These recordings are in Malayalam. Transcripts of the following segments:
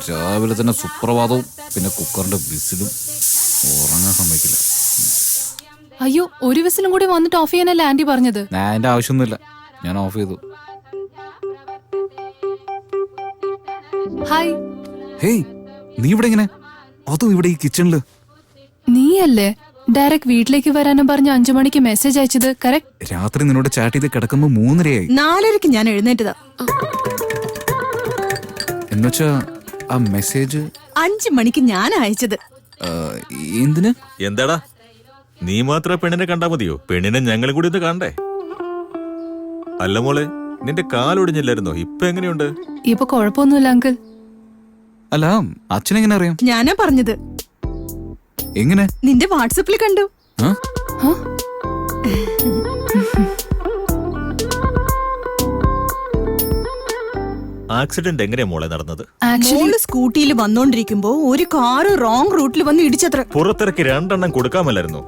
രാവിലെ തന്നെ സുപ്രഭാതവും പിന്നെ കുക്കറിന്റെ വിസിലും. ഉറങ്ങാൻ സമ്മതിക്കില്ല. അയ്യോ, ഒരു വിസിലും കൂടി വന്നിട്ട് ഓഫ് ചെയ്യാനല്ലേ ആന്റി പറഞ്ഞത്? എന്റെ ആവശ്യമൊന്നുമില്ല, ഞാൻ ഓഫ് ചെയ്തു. ഹായ്. ഹേയ്, നീ ഇവിടെ എങ്ങനെ? അതും ഇവിടെ ഈ കിച്ചണില്? നീയല്ലേ ഡയറക്റ്റ് വീട്ടിലേക്ക് വരാനും പറഞ്ഞ് 5 മണിക്ക് മെസ്സേജ് അയച്ചത്? കറക്റ്റ്. രാത്രി നിന്നോട് ചാറ്റ് ചെയ്ത് കിടക്കുമ്പോ 3:30 4:30 ഞാൻ എഴുന്നേറ്റതാ. എന്നുവെച്ചാ ആ മെസ്സേജ് 5 മണിക്ക് ഞാൻ അയച്ചത്. എന്തിന്? എന്താടാ, നീ മാത്രം പെണ്ണിനെ കണ്ടാ മതിയോ? പെണ്ണിനെ ഞങ്ങളും കൂടി ഒന്ന് കാണണ്ടേ? അല്ല മോളെ, നിന്റെ കാലൊടിഞ്ഞില്ലായിരുന്നോ? ഇപ്പൊ എങ്ങനെയുണ്ട്? ഇപ്പൊ കുഴപ്പമൊന്നുമില്ല അങ്കിൾ. അല്ല, അച്ഛനെങ്ങനെ അറിയാം? ഞാനാ പറഞ്ഞത്. എങ്ങനെ? നിന്റെ വാട്സപ്പിൽ കണ്ടു. ആക്സിഡന്റ് എങ്ങനെയാ മോളെ നടന്നത്? മോള് സ്കൂട്ടിയിൽ വന്നോണ്ടിരിക്കുമ്പോ ഒരു കാറ് റോങ് റൂട്ടിൽ വന്ന് ഇടിച്ചത്ര. പുറത്തിറക്കി 2 എണ്ണം കൊടുക്കാമല്ലായിരുന്നോ?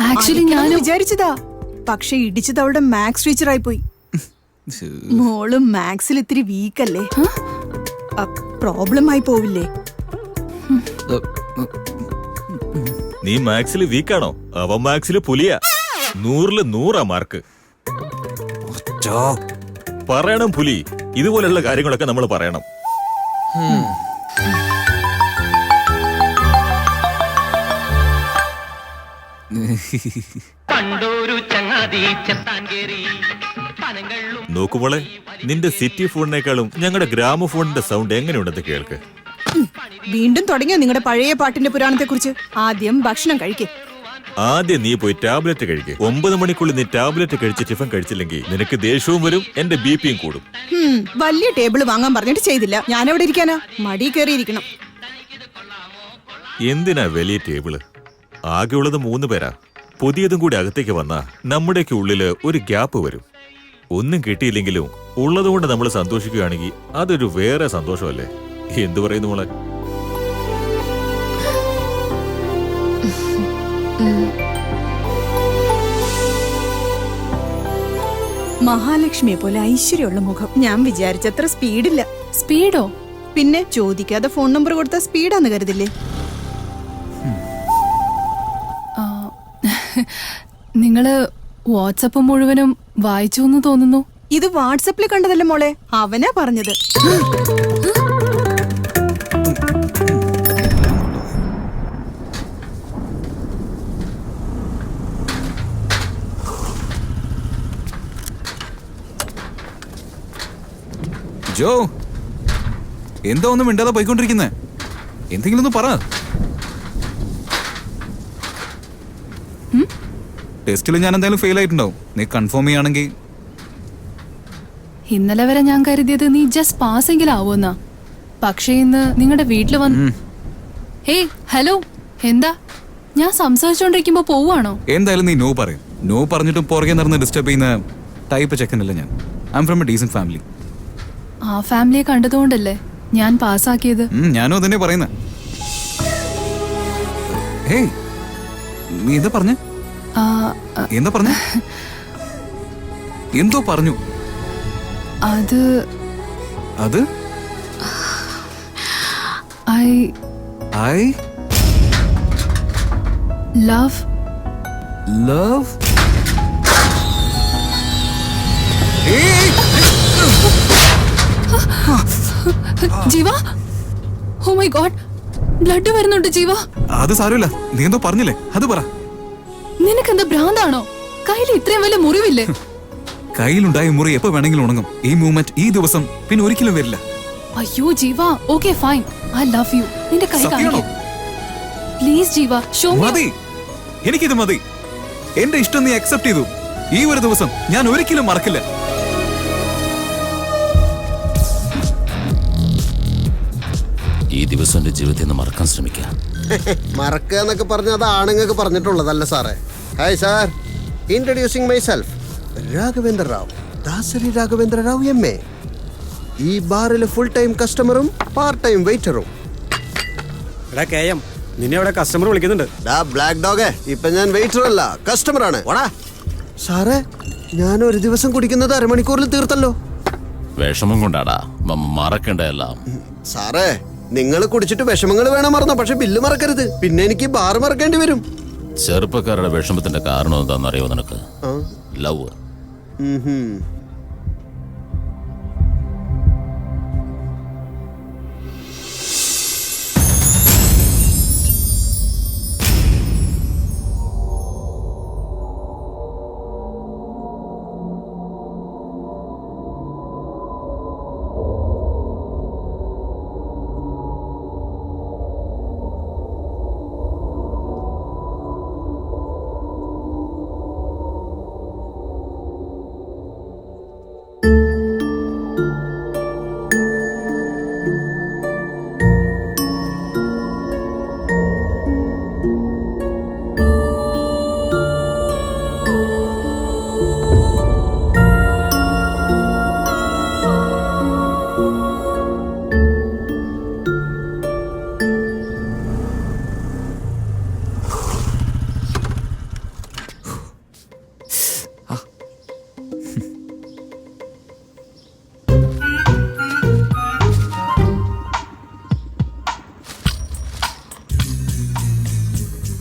ആക്ച്വലി ഞാൻ വിചാരിച്ചതാ, പക്ഷെ ഇടിച്ചത് അവളുടെ മാത്സ് ടീച്ചർ ആയി പോയി. മോള് മാത്സിൽ ഇത്തിരി വീക്കല്ലേ, പ്രോബ്ലം ആയി പോവില്ലേ? നീ മാത്സിൽ വീക്കാണോ? അവൻ മാത്സിൽ പുലിയാ. 100-ല് 100 മാർക്ക്. പറയണം പുലി, ഇതുപോലെയുള്ള കാര്യങ്ങളൊക്കെ നമ്മൾ പറയണം. നോക്കുമ്പോളെ, നിന്റെ സിറ്റി ഫോണിനേക്കാളും ഞങ്ങളുടെ ഗ്രാമഫോണിന്റെ സൗണ്ട് എങ്ങനെയുണ്ടെന്ന് കേൾക്ക്. വീണ്ടും തുടങ്ങിയോ നിങ്ങളുടെ പഴയ പാട്ടിന്റെ പുരാണത്തെ കുറിച്ച്? ആദ്യം ഭക്ഷണം കഴിക്കേ. ആദ്യം നീ പോയി ടാബ്ലറ്റ് കഴിക്കേ. 9 മണിക്കുള്ളിൽ നീ ടാബ്ലറ്റ് കഴിച്ച് ടിഫൻ കഴിച്ചില്ലെങ്കിൽ നിനക്ക് ദേഷ്യവും വരും, എന്റെ ബിപിയും കൂടും. വലിയ ടേബിൾ വാങ്ങാൻ പറഞ്ഞിട്ട് ചെയ്തില്ല. ഞാൻ എവിടെ ഇരിക്കാനാ? മടി കയറിയിരിക്കണം. എന്തിനാ വലിയ ടേബിള്? ആകെയുള്ളത് 3 പേരാ. പുതിയതും കൂടി അകത്തേക്ക് വന്നാ നമ്മുടെയൊക്കെ ഉള്ളില് ഒരു ഗ്യാപ്പ് വരും. ഒന്നും കിട്ടിയില്ലെങ്കിലും ഉള്ളതുകൊണ്ട് നമ്മൾ സന്തോഷിക്കുകയാണെങ്കിൽ അതൊരു വേറെ സന്തോഷമല്ലേ? എന്തു പറയുന്നു മോളെ? മഹാലക്ഷ്മിയെ പോലെ ഐശ്വര്യമുള്ള മുഖം. ഞാൻ വിചാരിച്ചത്ര സ്പീഡില്ല. സ്പീഡോ? പിന്നെ ചോദിക്കാതെ ഫോൺ നമ്പർ കൊടുത്ത സ്പീഡാന്ന് കരുതില്ലേ? നിങ്ങള് വാട്സപ്പ് മുഴുവനും വായിച്ചു എന്ന് തോന്നുന്നു. ഇത് വാട്സപ്പിൽ കണ്ടതല്ലേ മോളെ, അവനാ പറഞ്ഞത്. ജോ, എന്താ ഒന്നും മിണ്ടാതെ പോയിക്കൊണ്ടിരിക്കുന്നേ? എന്തെങ്കിലും ഒന്ന് പറ. ടെസ്റ്റിൽ ഞാൻ എന്തായാലും ഫെയിൽ ആയിട്ടുണ്ടാവും. നീ കൺഫേം ചെയ്യുകയാണെങ്കിൽ. ഇന്നലെ വരെ ഞാൻ കരുതിയത് നീ ജസ്റ്റ് പാസ് എങ്കിലും ആവുമെന്നാ. പക്ഷേ ഇന്ന് നിങ്ങളുടെ വീട്ടിൽ വന്ന്. ഹേയ്, ഹലോ, എന്താ? ഞാൻ സംസാരിച്ചോണ്ടിരിക്കുമ്പോ പോവാണോ? എന്തായാലും നീ നോ പറയും. നോ പറഞ്ഞിട്ടും പുറകെ നടന്ന് ഡിസ്റ്റർബ് ചെയ്യുന്ന ടൈപ്പ് ചെക്കനല്ല ഞാൻ. I am from A decent family. ആ ഫാമിലിയെ കണ്ടതുകൊണ്ടല്ലേ ഞാൻ പാസ്സാക്കിയത്. ഞാനും അതന്നെ പറയുന്നേ. ഹേയ്, നീ എന്താ പറഞ്ഞ? എന്താ പറഞ്ഞ? എന്തോ പറഞ്ഞു. അത് ഐ ലവ് ജീവ, ഓ മൈ ഗോഡ്, ബ്ലഡ് വരുന്നുണ്ട് ജീവ. അത് സാരമില്ല, നീ എന്തോ പറഞ്ഞില്ലേ, അത് പറ. നിനക്കെന്താ ഭ്രാന്താണോ? കയ്യിൽ ഇത്രയും വലിയ മുറിവില്ലേ? കയ്യിലുണ്ടായ മുറി എപ്പോ വേണമെങ്കിലും ഉണങ്ങും. ഈ മൂവ്മെന്റ് ഈ ദിവസം പിന്നെ ഒരിക്കലും വരില്ല. അയ്യോ ജീവ, okay fine, I love you. നിന്റെ കൈ കാണിക്കൂ പ്ലീസ് ജീവ, ഷോ മീ. മതി, എനിക്കിത് മതി. എന്റെ ഇഷ്ടം നീ അക്സെപ്റ്റ് ചെയ്തു. ഈ ഒരു ദിവസം ഞാൻ ഒരിക്കലും മറക്കില്ല. ഈ ദിവസം എന്റെ ജീവിതത്തിൽ നിന്ന് മറക്കാൻ ശ്രമിക്കാം. മറക്കുക എന്നൊക്കെ പറഞ്ഞാൽ അത് ആണുങ്ങൾക്ക് പറഞ്ഞിട്ടുള്ളതല്ല സാറേ. Hi sir, introducing my self, Raghavendra Rao, Dasari Raghavendra Rao MA. ഈ ബാറിലെ ഫുൾ ടൈം കസ്റ്റമറും പാർട്ട് ടൈം വെയിറ്ററും. നിന്നെ അവിടെ കസ്റ്റമർ വിളിക്കുന്നുണ്ട്. ബ്ലാക്ക് ഡോഗ്, ഇപ്പൊ ഞാൻ വെയിറ്റർ അല്ല, കസ്റ്റമർ ആണ്. സാറേ, ഞാൻ ഒരു ദിവസം കുടിക്കുന്നത് 1/2 മണിക്കൂറിൽ തീർത്തല്ലോ. വിഷമം കൊണ്ടാടാ മറക്കണ്ട എല്ലാം. സാറേ, നിങ്ങൾ കുടിച്ചിട്ട് വിഷമങ്ങൾ വേണം മറന്നോ, പക്ഷെ ബില്ല് മറക്കരുത്. പിന്നെ എനിക്ക് ബാർ മറക്കേണ്ടി വരും. ചെറുപ്പക്കാരുടെ വിഷമത്തിന്റെ കാരണം എന്താണെന്നറിയോ നിനക്ക്? ലവ്.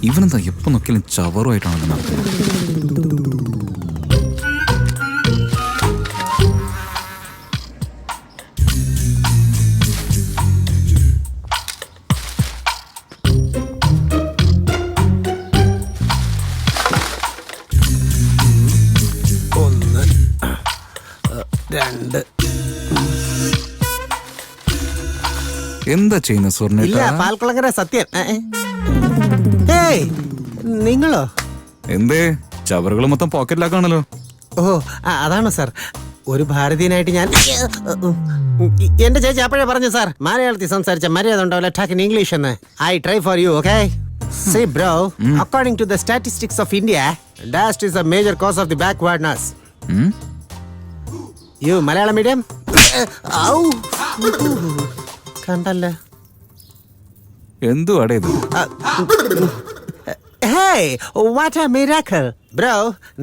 ഇവനെന്താ എപ്പോ നോക്കിയാലും ചവറുമായിട്ടാണല്ലോ നടക്കുന്നത്. എന്താ ചെയ്യുന്ന ഇല്ല, സ്വർണ്ണ? പാൽക്കുളങ്ങര സത്യം. ഏയ്, നിങ്ങളോ? എന്തേ ചവറുകൾ മൊത്തം പോക്കറ്റിലാക്കാണല്ലോ. ഓ, അതാണോ സാർ? ഒരു ഭാരതീയനായിട്ട് ഞാൻ എന്റെ ചേച്ചി അപ്പോഴേ പറഞ്ഞു സാർ, മലയാളത്തിൽ സംസാരിച്ച മര്യാദ ഉണ്ടാവില്ല, ടാക്ക് ഇൻ ഇംഗ്ലീഷ് എന്ന്. I try for you, okay? See bro, according to the statistics of India, dust is a major cause of the backwardness. You Malayalam medium? Ow! കണ്ടല്ലേ. എന്തുവാടേ ഇത്? Hey, what a miracle. Bro,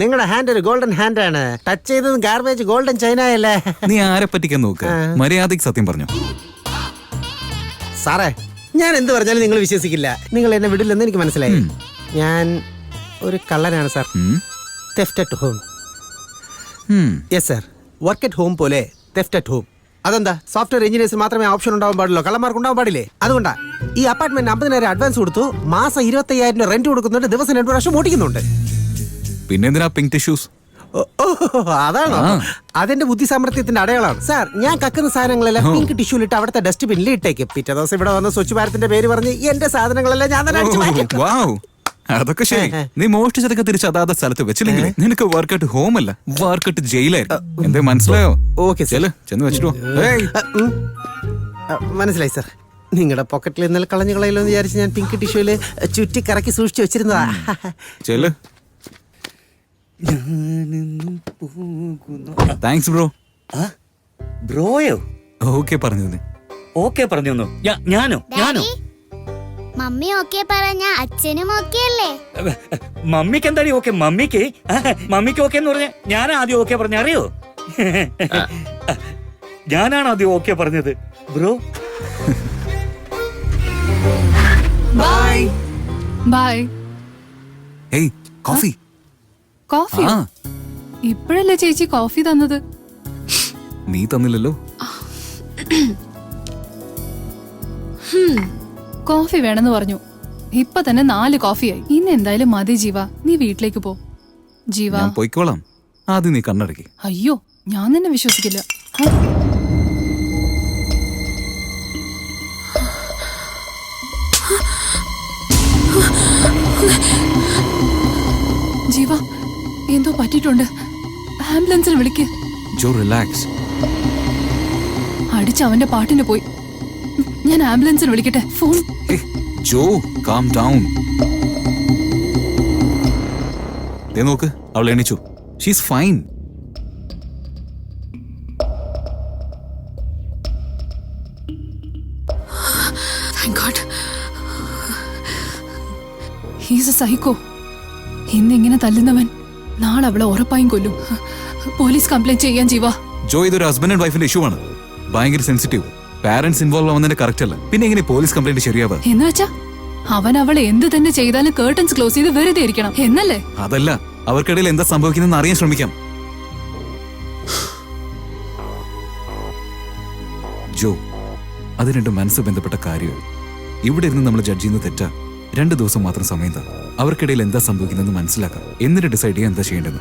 നിങ്ങളുടെ ഹാൻഡ് ഒരു ഗോൾഡൻ ഹാൻഡ് ആണ്. ടച്ച് ചെയ്തത് ഗാർബേജ് ഗോൾഡൻ ചൈന അല്ലേ? നീ ആരെ പറ്റിക്കാൻ നോക്ക്, മര്യാദയ്ക്ക് സത്യം പറഞ്ഞു. സാറേ, ഞാൻ എന്ത് പറഞ്ഞാലും നിങ്ങൾ വിശ്വസിക്കില്ല. നിങ്ങൾ എന്നെ വിടില്ലെന്ന് എനിക്ക് മനസ്സിലായി. ഞാൻ ഒരു കള്ളനാണ് sir. Theft at home. Yes sir, work at home പോലെ തെഫ്റ്റ് അറ്റ് ഹോം. അതെന്താ? സോഫ്റ്റ്വെയർ എഞ്ചിനീയേഴ്സ് മാത്രമേ ഓപ്ഷൻ ഉണ്ടാവാൻ പാടുള്ളൂ, കള്ളന്മാർക്ക് ഉണ്ടാവാൻ പാടില്ലേ? അതുകൊണ്ടാ ഈ അപ്പാർട്ട്മെന്റ് 50,000 അഡ്വാൻസ് കൊടുത്തു, മാസം 25,000 റെന്റ് കൊടുക്കുന്നുണ്ട്, ദിവസം 2 പ്രാവശ്യം ഓടിക്കുന്നുണ്ട്. പിന്നെ എന്തിനാ പിങ്ക് ടിഷ്യൂസ്? അതാണോ? അതിന്റെ ബുദ്ധി സാമർത്ഥ്യത്തിന്റെ അടയാളാണ് സാർ. ഞാൻ കക്കുന്ന സാധനങ്ങളെല്ലാം പിങ്ക് ടിഷ്യൂലിട്ട് അവിടുത്തെ ഡസ്റ്റ്ബിന്നിൽ ഇട്ടേക്കും. പിറ്റേ ദിവസം ഇവിടെ വന്ന് സ്വച്ഛ് ഭാരത്തിന്റെ പേര് പറഞ്ഞ് എന്റെ സാധനങ്ങളെല്ലാം ഞാൻ തന്നെ അടിച്ചു മാറ്റും. വാവ്, അതൊക്കെ ശരി. നീ മോഷ്ടിച്ചതൊക്കെ തിരിച്ച് അതാത് സ്ഥലത്ത് വെച്ചില്ലെങ്കിൽ നിനക്ക് വർക്കൗട്ട് ഹോം അല്ല, വർക്കൗട്ട് ജയിലായിരുന്നു. എന്തേ മനസ്സിലായോ? ഓക്കെ സാർ, ചെന്ന് വെച്ചിട്ടോ. മനസ്സിലായി സാർ. നിങ്ങളുടെ പോക്കറ്റിൽ ഇന്നലെ കളഞ്ഞു കളയല്ലോ എന്ന് വിചാരിച്ച് ഞാൻ പിങ്ക് ടിഷ്യൂല് ചുറ്റി കറക്കി സൂക്ഷിച്ചു വെച്ചിരുന്നതാ. ചെല്. Thanks bro. ബ്രോയോ? ഓക്കെ പറഞ്ഞു. ഓക്കെ പറഞ്ഞു. ഞാനോ? മമ്മി ഓക്കെ പറഞ്ഞ അച്ഛനും ഓക്കെ അല്ലേ? മമ്മിക്ക് എന്താടി ഓക്കെ? മമ്മിക്ക് ഓക്കെ എന്ന് പറഞ്ഞ ഞാൻ ആദ്യം ഓക്കെ പറഞ്ഞ, അറിയോ? ഞാനാണ് ആദ്യം ഓക്കെ പറഞ്ഞത് ബ്രോ. Bye bye. ഏയ്, കോഫി. കോഫി? ഇപ്പോഴല്ലേ ചേച്ചി കോഫി തന്നത്? നീ തന്നില്ലല്ലോ. കോഫി വേണമെന്ന് പറഞ്ഞു, ഇപ്പൊ തന്നെ 4 കോഫിയായി. ഇന്ന് എന്തായാലും മതി ജീവ, നീ വീട്ടിലേക്ക് പോ. ജീവ, ഞാൻ പോയിക്കോളാം, ആദ്യം നീ കണ്ണടക്കി. അയ്യോ, ഞാൻ തന്നെ വിശ്വസിക്കില്ല. ജീവ, എന്തോ പറ്റിട്ടുണ്ട്, ആംബുലൻസിന് വിളിക്ക്. ജോ, റിലാക്സ്. അടിച്ച് അവന്റെ പാട്ടിന് പോയി. ഞാൻ ആംബുലൻസിന് വിളിക്കട്ടെ? ഫോൺ. Jo, calm down. നോക്ക്, അവൾ എണീച്ചു. She's fine. Thank God. He's a psycho. ഇന്നിങ്ങനെ തല്ലുന്നവൻ നാളെ അവളെ ഉറപ്പായും കൊല്ലും. പോലീസ് കംപ്ലൈന്റ് ചെയ്യാൻ ജീവ. ജോ ഇതൊരു ഹസ്ബൻഡ് ആൻഡ് വൈഫിന്റെ ഇഷ്യൂ ആണ്. ഭയങ്കര സെൻസിറ്റീവ്. പാരന്റ്സ് ഇൻവോൾവ് ആവുന്നതിന്റെ കറക്റ്റ് അല്ല. പിന്നെ എങ്ങനെ പോലീസ് കംപ്ലൈന്റ് ശരിയാവുക? എന്ന് വെച്ചാ അവൻ അവളെ എന്ത് തന്നെ ചെയ്താലും കേർട്ടൻസ് ക്ലോസ് ചെയ്ത് വെറുതെ ഇരിക്കണം എന്നല്ലേ? അതല്ല, അവർക്കിടയിൽ എന്താ സംഭവിക്കുന്നതെന്ന് അറിയാൻ ശ്രമിക്കാം. ജോ, അത് രണ്ട് മനസ്സ് ബന്ധപ്പെട്ട കാര്യമാണ്. ഇവിടെ ഇരുന്ന് നമ്മൾ ജഡ്ജ് ചെയ്യുന്ന തെറ്റാ. 2 ദിവസം മാത്രം സമയം താ. അവർക്കിടയിൽ എന്താ സംഭവിക്കുന്നതെന്ന് മനസ്സിലാക്കാം. എന്നിട്ട് ഡിസൈഡ് ചെയ്യാൻ എന്താ ചെയ്യേണ്ടത്.